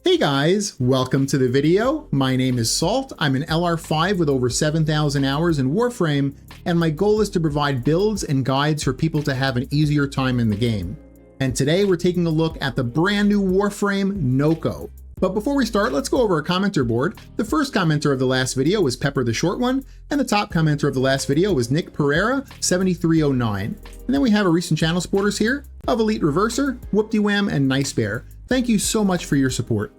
Hey guys, welcome to the video. My name is Salt. I'm an LR5 with over 7,000 hours in Warframe, and my goal is to provide builds and guides for people to have an easier time in the game. And today we're taking a look at the brand new Warframe Nokko. But before we start, let's go over our commenter board. The first commenter of the last video was Pepper the Short One, and the top commenter of the last video was Nick Pereira 7309. And then we have our recent channel supporters here of Elite Reverser, Whoop-de-Wham, and Nice Bear. Thank you so much for your support.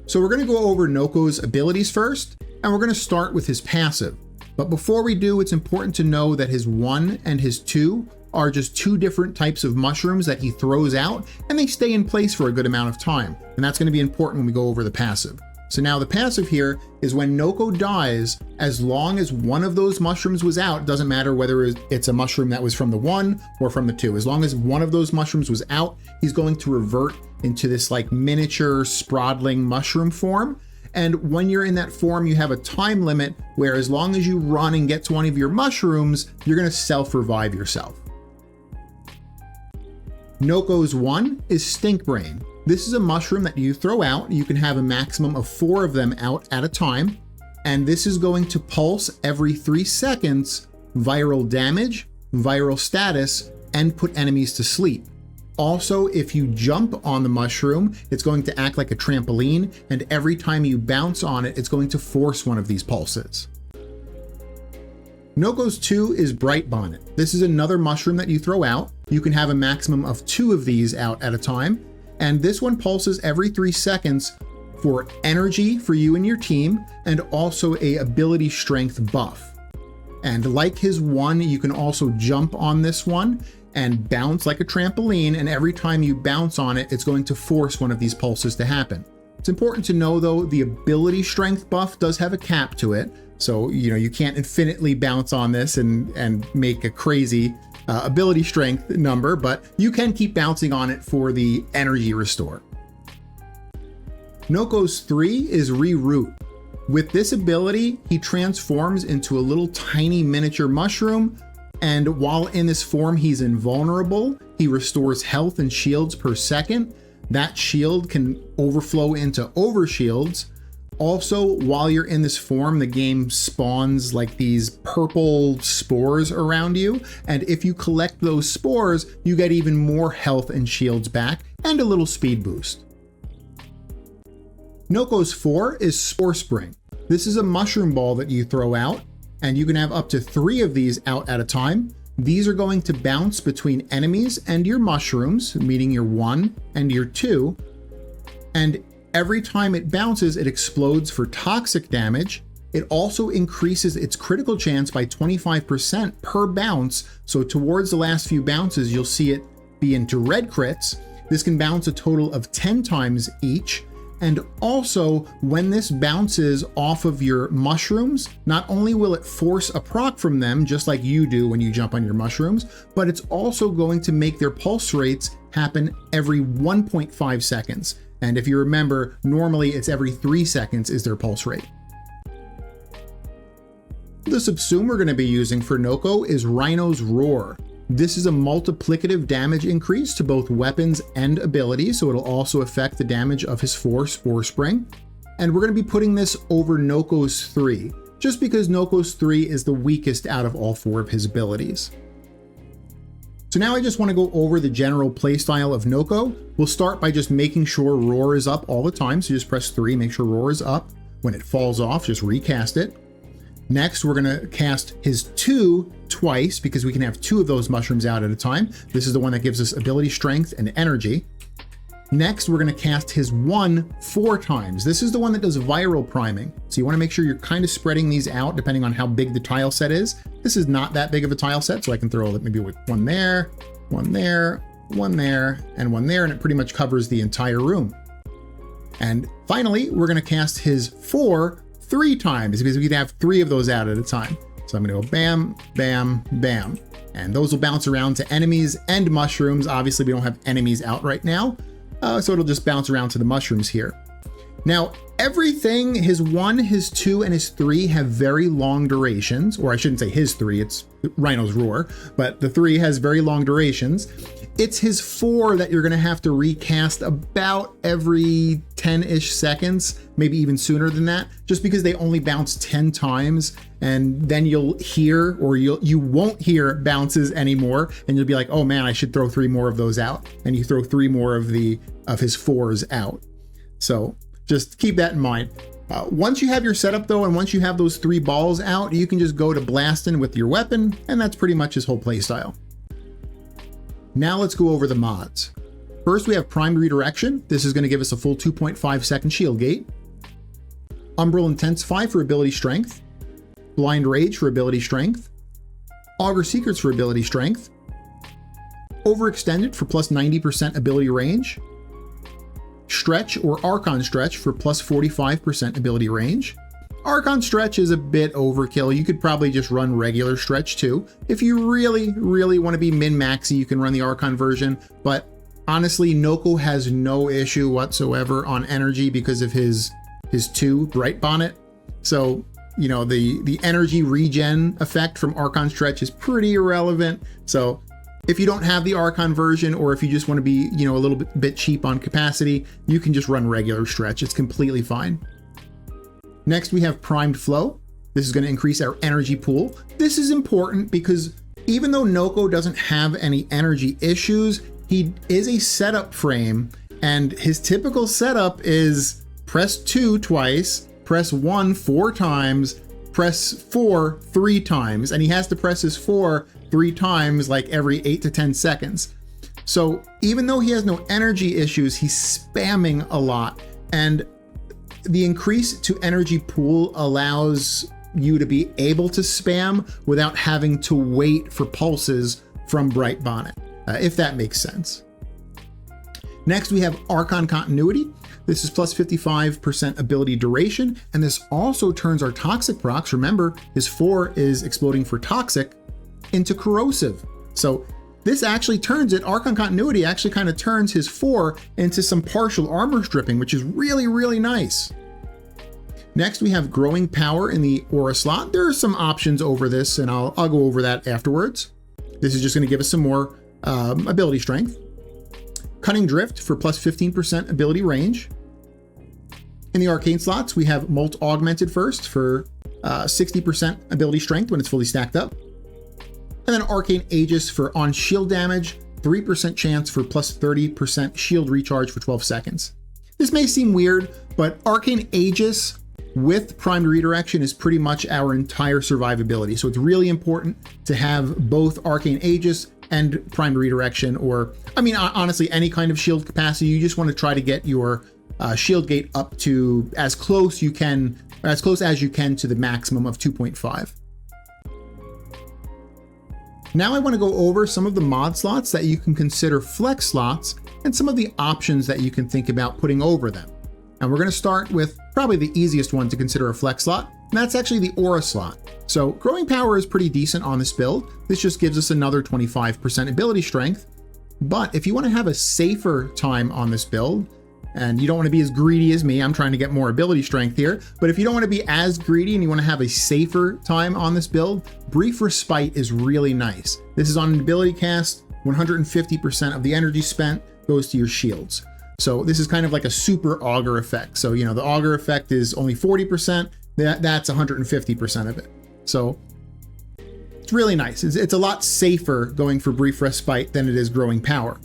So we're going to go over Nokko's abilities first, and we're going to start with his passive. But before we do, it's important to know that his 1 and his 2 are just two different types of mushrooms that he throws out, and they stay in place for a good amount of time. And that's going to be important when we go over the passive. So now the passive here is when Nokko dies, as long as one of those mushrooms was out, doesn't matter whether it's a mushroom that was from the 1 or from the 2. As long as one of those mushrooms was out, he's going to revert into this like miniature sprawling mushroom form. And when you're in that form, you have a time limit where as long as you run and get to one of your mushrooms, you're going to self-revive yourself. Nokko's 1 is Stink Brain. This is a mushroom that you throw out. You can have a maximum of 4 of them out at a time. And this is going to pulse every 3 seconds, viral damage, viral status, and put enemies to sleep. Also, if you jump on the mushroom, it's going to act like a trampoline, and every time you bounce on it, it's going to force one of these pulses. Nokko's 2 is Bright Bonnet. This is another mushroom that you throw out. You can have a maximum of 2 of these out at a time. And this one pulses every 3 seconds for energy for you and your team, and also a ability strength buff. And like his 1, you can also jump on this one and bounce like a trampoline, and every time you bounce on it, it's going to force one of these pulses to happen. It's important to know though, the ability strength buff does have a cap to it. So, you can't infinitely bounce on this and make a crazy ability strength number, but you can keep bouncing on it for the energy restore. Nokko's 3 is Reroot. With this ability, he transforms into a little tiny miniature mushroom, and while in this form, he's invulnerable. He restores health and shields per second. That shield can overflow into overshields. Also, while you're in this form, the game spawns like these purple spores around you. And if you collect those spores, you get even more health and shields back and a little speed boost. Nokko's 4 is Spore Spring. This is a mushroom ball that you throw out, and you can have up to 3 of these out at a time. These are going to bounce between enemies and your mushrooms, meaning your 1 and your 2. And every time it bounces, it explodes for toxic damage. It also increases its critical chance by 25% per bounce. So towards the last few bounces, you'll see it be into red crits. This can bounce a total of 10 times each. And also, when this bounces off of your mushrooms, not only will it force a proc from them, just like you do when you jump on your mushrooms, but it's also going to make their pulse rates happen every 1.5 seconds. And if you remember, normally it's every 3 seconds is their pulse rate. The subsume we're going to be using for Nokko is Rhino's Roar. This is a multiplicative damage increase to both weapons and abilities, so it'll also affect the damage of his 4 Spore Spring. And we're going to be putting this over Nokko's 3, just because Nokko's 3 is the weakest out of all 4 of his abilities. So now I just want to go over the general playstyle of Nokko. We'll start by just making sure Roar is up all the time. So just press 3, make sure Roar is up. When it falls off, just recast it. Next, we're going to cast his 2 twice because we can have 2 of those mushrooms out at a time. This is the one that gives us ability strength and energy. Next, we're going to cast his 1 4 times. This is the one that does viral priming. So you want to make sure you're kind of spreading these out depending on how big the tile set is. This is not that big of a tile set, so I can throw maybe 1 there, 1 there, 1 there, and 1 there, and it pretty much covers the entire room. And finally, we're going to cast his 4 3 times because we can have 3 of those out at a time. So I'm going to go bam, bam, bam. And those will bounce around to enemies and mushrooms. Obviously, we don't have enemies out right now, so it'll just bounce around to the mushrooms here. Now, everything, his 1, his 2, and his 3 have very long durations, or I shouldn't say his 3, it's Rhino's Roar, but the 3 has very long durations. It's his 4 that you're gonna have to recast about every 10-ish seconds, maybe even sooner than that, just because they only bounce 10 times, and then you'll hear, or you won't hear bounces anymore, and you'll be like, oh man, I should throw 3 more of those out, and you throw 3 more of his 4s out. So just keep that in mind. Once you have your setup though, and once you have those 3 balls out, you can just go to blasting with your weapon, and that's pretty much his whole playstyle. Now let's go over the mods. First, we have Primed Redirection. This is going to give us a full 2.5 second shield gate. Umbral Intensify for ability strength. Blind Rage for ability strength. Augur Secrets for ability strength. Overextended for plus 90% ability range. Stretch or Archon Stretch for plus 45% ability range. Archon Stretch is a bit overkill. You could probably just run regular Stretch too. If you really, really want to be min-maxy, you can run the Archon version, but honestly, Nokko has no issue whatsoever on energy because of his 2 Bright Bonnet. So, you know, the energy regen effect from Archon Stretch is pretty irrelevant. So if you don't have the Archon version, or if you just want to be, you know, a little bit cheap on capacity, you can just run regular Stretch. It's completely fine. Next, we have Primed Flow. This is going to increase our energy pool. This is important because even though Nokko doesn't have any energy issues, he is a setup frame, and his typical setup is press 2 twice, press 1 4 times, press 4 3 times, and he has to press his 4 3 times like every 8 to 10 seconds. So even though he has no energy issues, he's spamming a lot, and the increase to energy pool allows you to be able to spam without having to wait for pulses from Bright Bonnet, if that makes sense. Next, we have Archon Continuity. This is plus 55% ability duration, and this also turns our Toxic procs, remember his 4 is exploding for Toxic, into Corrosive. So this actually turns it, Archon Continuity actually kind of turns his 4 into some partial armor stripping, which is really, really nice. Next, we have Growing Power in the Aura slot. There are some options over this, and I'll go over that afterwards. This is just going to give us some more ability strength. Cunning Drift for plus 15% ability range. In the Arcane slots, we have Molt Augmented first for 60% ability strength when it's fully stacked up. And then Arcane Aegis for on shield damage, 3% chance for plus 30% shield recharge for 12 seconds. This may seem weird, but Arcane Aegis with Primed Redirection is pretty much our entire survivability. So it's really important to have both Arcane Aegis and Primed Redirection, or, I mean, honestly, any kind of shield capacity. You just want to try to get your shield gate up to as close as you can to the maximum of 2.5. Now I want to go over some of the mod slots that you can consider flex slots and some of the options that you can think about putting over them. And we're going to start with probably the easiest one to consider a flex slot, and that's actually the Aura slot. So Growing Power is pretty decent on this build. This just gives us another 25% ability strength. But if you want to have a safer time on this build, and you don't want to be as greedy as me, I'm trying to get more ability strength here, but if you don't want to be as greedy and you want to have a safer time on this build, Brief Respite is really nice. This is on an ability cast, 150% of the energy spent goes to your shields. So this is kind of like a super augur effect. So, you know, the augur effect is only 40%, that's 150% of it. So it's really nice. It's a lot safer going for Brief Respite than it is Growing Power.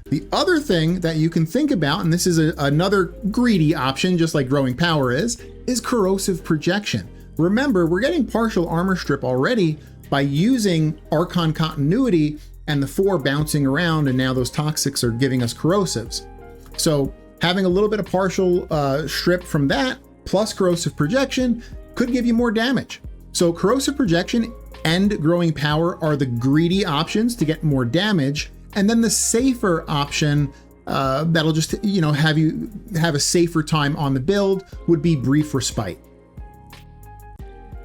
The other thing that you can think about, and this is another greedy option, just like Growing Power is Corrosive Projection. Remember, we're getting partial armor strip already by using Archon Continuity and the 4 bouncing around, and now those Toxics are giving us Corrosives. So having a little bit of partial strip from that, plus Corrosive Projection, could give you more damage. So Corrosive Projection and Growing Power are the greedy options to get more damage. And then the safer option that'll just, you know, have you have a safer time on the build would be Brief Respite.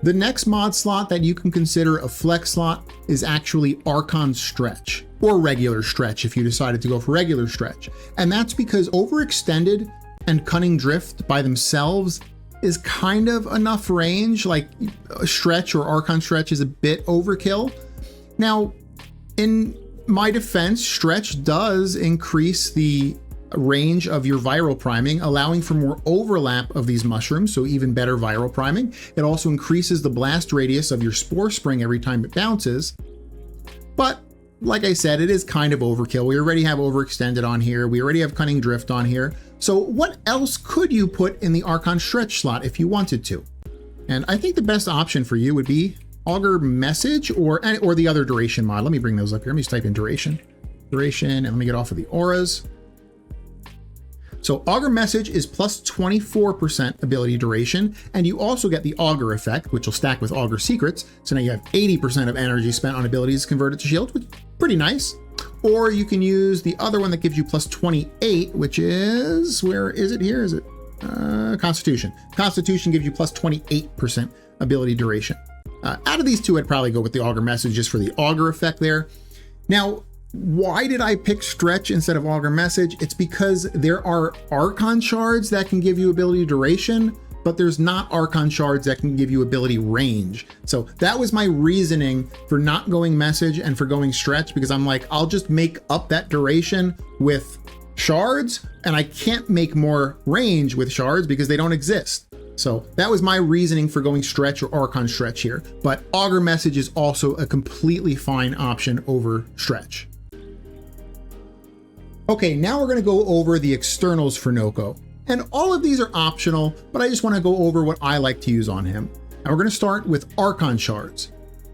The next mod slot that you can consider a flex slot is actually Archon Stretch, or regular Stretch if you decided to go for regular Stretch. And that's because Overextended and Cunning Drift by themselves is kind of enough range. Like Stretch or Archon Stretch is a bit overkill. Now, in my defense, Stretch does increase the range of your viral priming, allowing for more overlap of these mushrooms, so even better viral priming. It also increases the blast radius of your spore spring every time it bounces. But like I said, it is kind of overkill. We already have Overextended on here. We already have Cunning Drift on here. So what else could you put in the Archon Stretch slot if you wanted to? And I think the best option for you would be Augur Message or the other duration mod. Let me bring those up here. Let me just type in duration, and let me get off of the auras. So Augur Message is plus 24% ability duration, and you also get the Augur effect, which will stack with Augur Secrets. So now you have 80% of energy spent on abilities converted to shield, which is pretty nice. Or you can use the other one that gives you plus 28, which is, where is it here? Is it Constitution? Constitution gives you plus 28% ability duration. Out of these two, I'd probably go with the Augur Message just for the Augur effect there. Now, why did I pick Stretch instead of Augur Message? It's because there are Archon Shards that can give you ability duration, but there's not Archon Shards that can give you ability range. So that was my reasoning for not going Message and for going Stretch, because I'm like, I'll just make up that duration with shards, and I can't make more range with shards because they don't exist. So that was my reasoning for going Stretch or Archon Stretch here. But Augur Message is also a completely fine option over Stretch. Okay, now we're gonna go over the externals for Nokko. And all of these are optional, but I just wanna go over what I like to use on him. And we're gonna start with Archon Shards.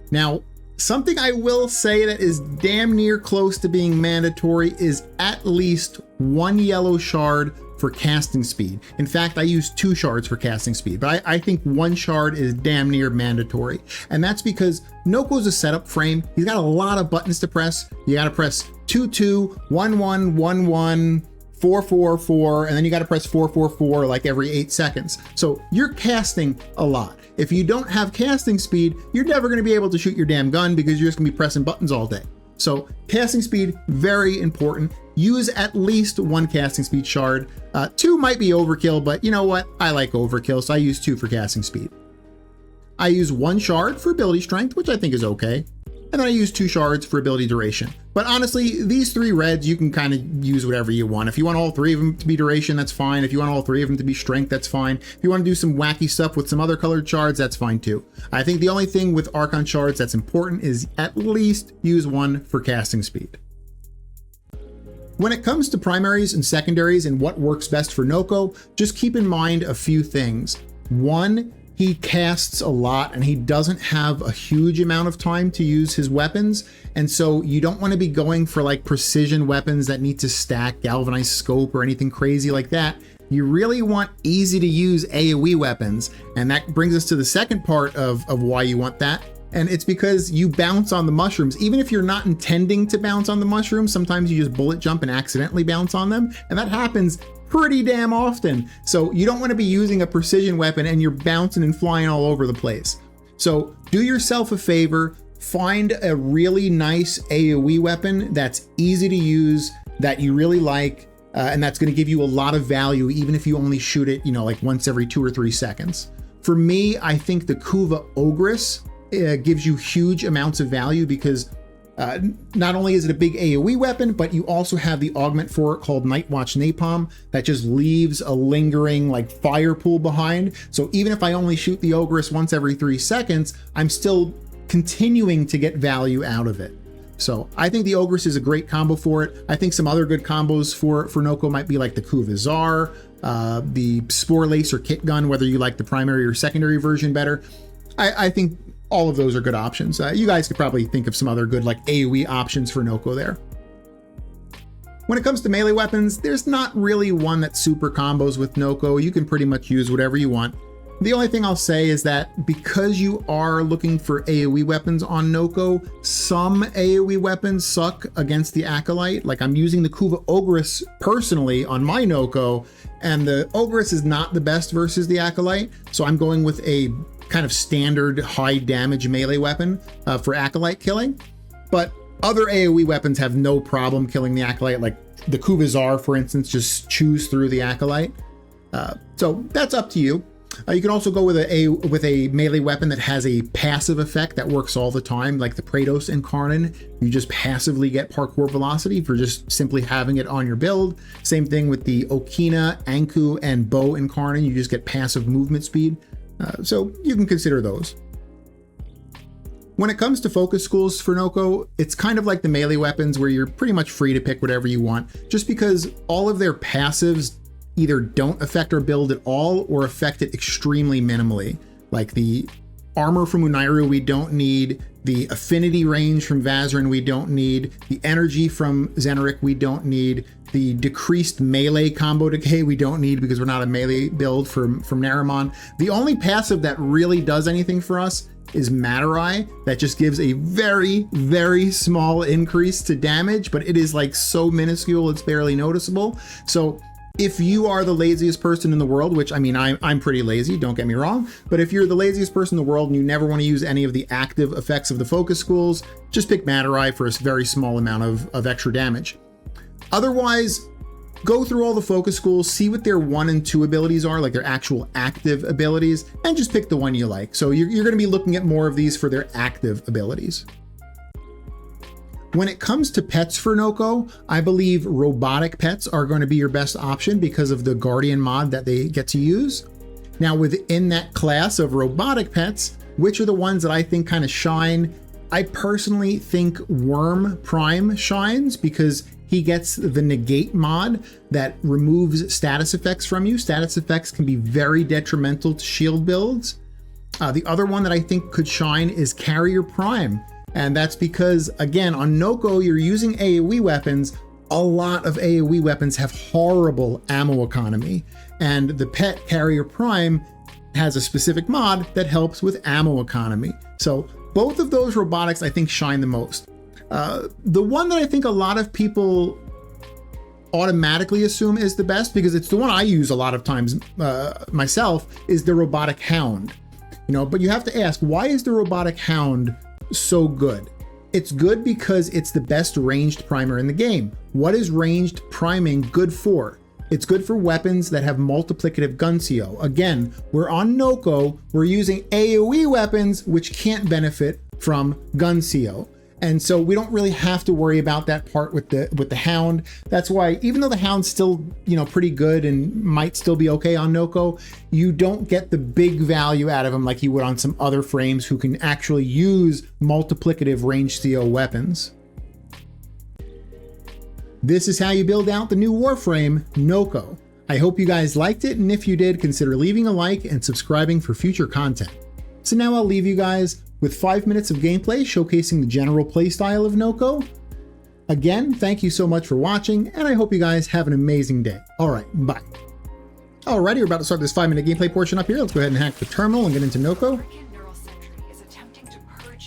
Now, something I will say that is damn near close to being mandatory is at least one yellow shard for casting speed. In fact, I use 2 shards for casting speed, but I think 1 shard is damn near mandatory. And that's because Nokko's a setup frame. He's got a lot of buttons to press. You gotta press 2-2, 1-1, 1-1, 4-4-4, and then you gotta press 4-4-4 like every 8 seconds. So you're casting a lot. If you don't have casting speed, you're never gonna be able to shoot your damn gun because you're just gonna be pressing buttons all day. So casting speed, very important. Use at least 1 casting speed shard. 2 might be overkill, but you know what? I like overkill, so I use 2 for casting speed. I use 1 shard for ability strength, which I think is okay. And then I use 2 shards for ability duration. But honestly, these 3 reds, you can kind of use whatever you want. If you want all 3 of them to be duration, that's fine. If you want all 3 of them to be strength, that's fine. If you want to do some wacky stuff with some other colored shards, that's fine too. I think the only thing with Archon shards that's important is at least use 1 for casting speed. When it comes to primaries and secondaries and what works best for Nokko, just keep in mind a few things. 1, he casts a lot and he doesn't have a huge amount of time to use his weapons. And so you don't want to be going for like precision weapons that need to stack galvanized scope or anything crazy like that. You really want easy to use AoE weapons. And that brings us to the second part of why you want that. And it's because you bounce on the mushrooms. Even if you're not intending to bounce on the mushrooms, sometimes you just bullet jump and accidentally bounce on them. And that happens pretty damn often. So you don't want to be using a precision weapon and you're bouncing and flying all over the place. So do yourself a favor, find a really nice AoE weapon that's easy to use, that you really like, and that's going to give you a lot of value, even if you only shoot it, like once every 2 or 3 seconds. For me, I think the Kuva Ogress gives you huge amounts of value because not only is it a big AoE weapon, but you also have the augment for it called Nightwatch Napalm that just leaves a lingering like fire pool behind. So even if I only shoot the Ogress once every 3 seconds, I'm still continuing to get value out of it. So I think the Ogress is a great combo for it. I think some other good combos for Nokko might be like the Kuvazar, the Spore Lace or Kit Gun, whether you like the primary or secondary version better. I think all of those are good options. You guys could probably think of some other good like AoE options for Nokko there. When it comes to melee weapons, there's not really one that super combos with Nokko. You can pretty much use whatever you want. The only thing I'll say is that because you are looking for AoE weapons on Nokko, some AoE weapons suck against the Acolyte. Like I'm using the Kuva Ogress personally on my Nokko, and the Ogress is not the best versus the Acolyte. So I'm going with a kind of standard high damage melee weapon for Acolyte killing. But other AoE weapons have no problem killing the Acolyte, like the Kuvazar, for instance, just chews through the Acolyte. So that's up to you. You can also go with a melee weapon that has a passive effect that works all the time, like the Kratos Incarnon. You just passively get parkour velocity for just simply having it on your build. Same thing with the Okina, Anku, and Bow Incarnon. You just get passive movement speed. So you can consider those. When it comes to focus schools for Nokko, it's kind of like the melee weapons where you're pretty much free to pick whatever you want, just because all of their passives either don't affect our build at all or affect it extremely minimally. Like the armor from Unairu we don't need, the affinity range from Vazarin we don't need, the energy from Zeneric we don't need, the decreased melee combo decay we don't need because we're not a melee build from Naramon. The only passive that really does anything for us is Matarai, that just gives a very, very small increase to damage, but it is like so minuscule it's barely noticeable. So if you are the laziest person in the world, which I mean, I'm pretty lazy, don't get me wrong, but if you're the laziest person in the world and you never want to use any of the active effects of the focus schools, just pick Matarai for a very small amount of extra damage. Otherwise, go through all the focus schools, see what their 1 and 2 abilities are, like their actual active abilities, and just pick the one you like. So you're going to be looking at more of these for their active abilities. When it comes to pets for Nokko, I believe robotic pets are going to be your best option because of the Guardian mod that they get to use. Now, within that class of robotic pets, which are the ones that I think kind of shine? I personally think Worm Prime shines because he gets the negate mod that removes status effects from you. Status effects can be very detrimental to shield builds. The other one that I think could shine is Carrier Prime. And that's because, again, on Nokko, you're using AoE weapons. A lot of AoE weapons have horrible ammo economy. And the pet Carrier Prime has a specific mod that helps with ammo economy. So both of those robotics, I think, shine the most. The one that I think a lot of people automatically assume is the best, because it's the one I use a lot of times myself, is the Robotic Hound. But you have to ask, why is the Robotic Hound so good? It's good because it's the best ranged primer in the game. What is ranged priming good for? It's good for weapons that have multiplicative gun CO. Again, we're on Nokko, we're using AoE weapons which can't benefit from gun CO. And so we don't really have to worry about that part with the Hound. That's why, even though the Hound's still, pretty good and might still be okay on Nokko, you don't get the big value out of him like you would on some other frames who can actually use multiplicative range CO weapons. This is how you build out the new Warframe Nokko. I hope you guys liked it, and if you did, consider leaving a like and subscribing for future content. So now I'll leave you guys with 5 minutes of gameplay showcasing the general playstyle of Nokko. Again, thank you so much for watching, and I hope you guys have an amazing day. All right, bye. Alrighty, we're about to start this 5-minute gameplay portion up here. Let's go ahead and hack the terminal and get into Nokko.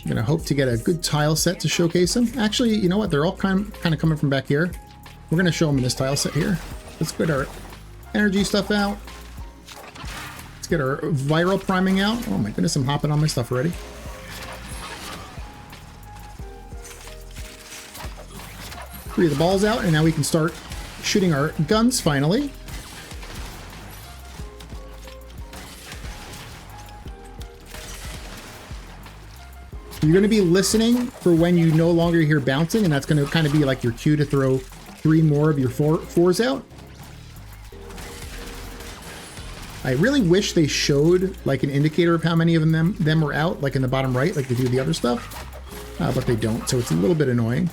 I'm gonna hope to get a good tile set to showcase them. Actually, you know what? They're all kind of coming from back here. We're gonna show them in this tile set here. Let's get our energy stuff out. Let's get our viral priming out. Oh my goodness, I'm hopping on my stuff already. Three of the balls out, and now we can start shooting our guns finally. You're going to be listening for when you no longer hear bouncing, and that's going to kind of be like your cue to throw 3 more of your fours out. I really wish they showed like an indicator of how many of them were out, like in the bottom right, like they do the other stuff, but they don't, so it's a little bit annoying.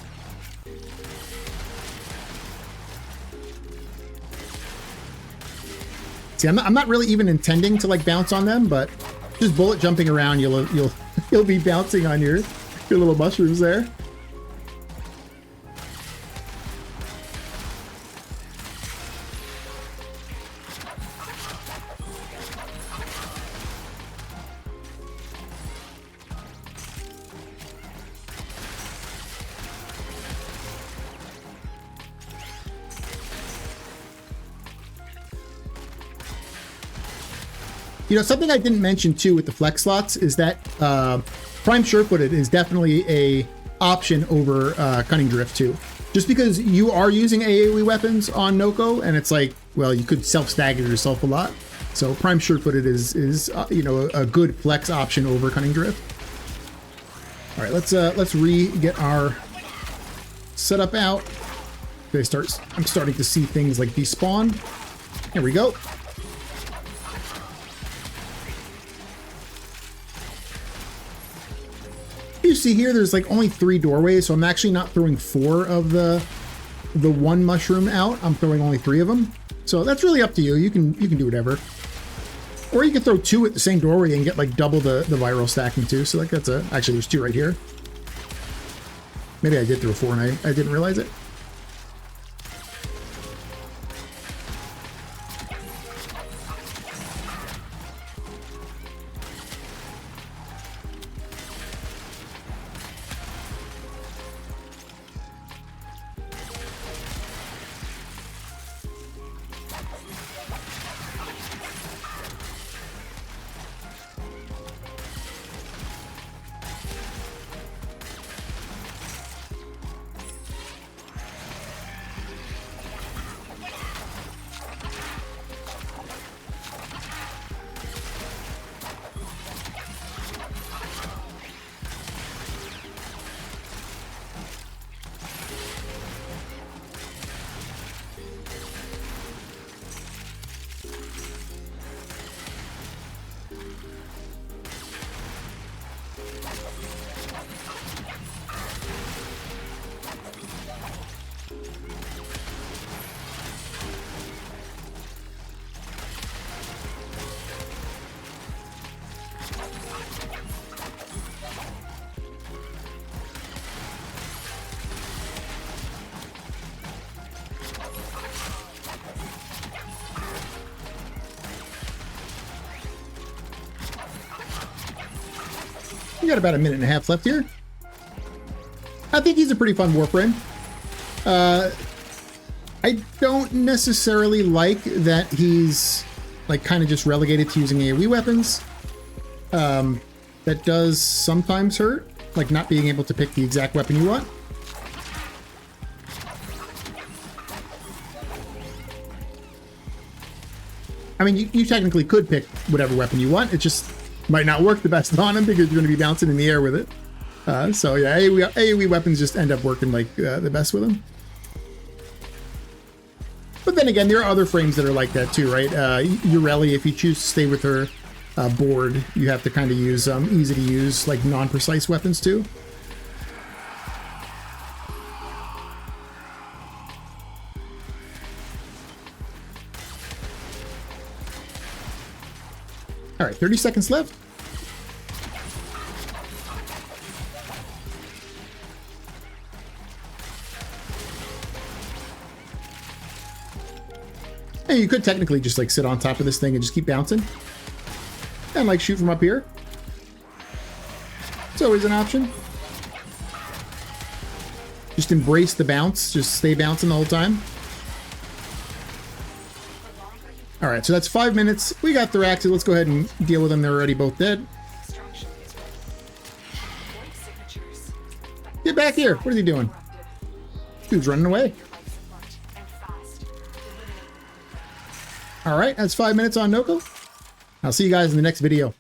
See, I'm not really even intending to like bounce on them, but just bullet jumping around, you'll be bouncing on your little mushrooms there. Something I didn't mention too with the flex slots is that Prime Surefooted is definitely a option over Cunning Drift too. Just because you are using AoE weapons on Nokko, and it's like well, you could self-stagger yourself a lot. So prime sure-footed is you know, a good flex option over cunning drift. All right, let's get our setup out. I'm starting to see things like despawn. Here we go. You see here, there's like only 3 doorways, so I'm actually not throwing 4 of the one mushroom out. I'm throwing only 3 of them. So that's really up to you. You can do whatever. Or you can throw 2 at the same doorway and get like double the viral stacking too. So like that's actually there's 2 right here. Maybe I did throw 4 and I didn't realize it. We got about a minute and a half left here. I think he's a pretty fun Warframe. I don't necessarily like that he's like kind of just relegated to using AoE weapons. That does sometimes hurt, like not being able to pick the exact weapon you want. I mean, you technically could pick whatever weapon you want. It just might not work the best on him because you're going to be bouncing in the air with it. So yeah, AoE weapons just end up working like the best with them. But then again, there are other frames that are like that too, right? Ureli, if you choose to stay with her board, you have to kind of use easy to use, like non-precise weapons too. All right, 30 seconds left. And you could technically just like sit on top of this thing and just keep bouncing. And like shoot from up here. It's always an option. Just embrace the bounce. Just stay bouncing the whole time. All right, so that's 5 minutes. We got Thoraxid. Let's go ahead and deal with them. They're already both dead. Get back here. What is he doing? Dude's running away. All right, that's 5 minutes on Nokko. I'll see you guys in the next video.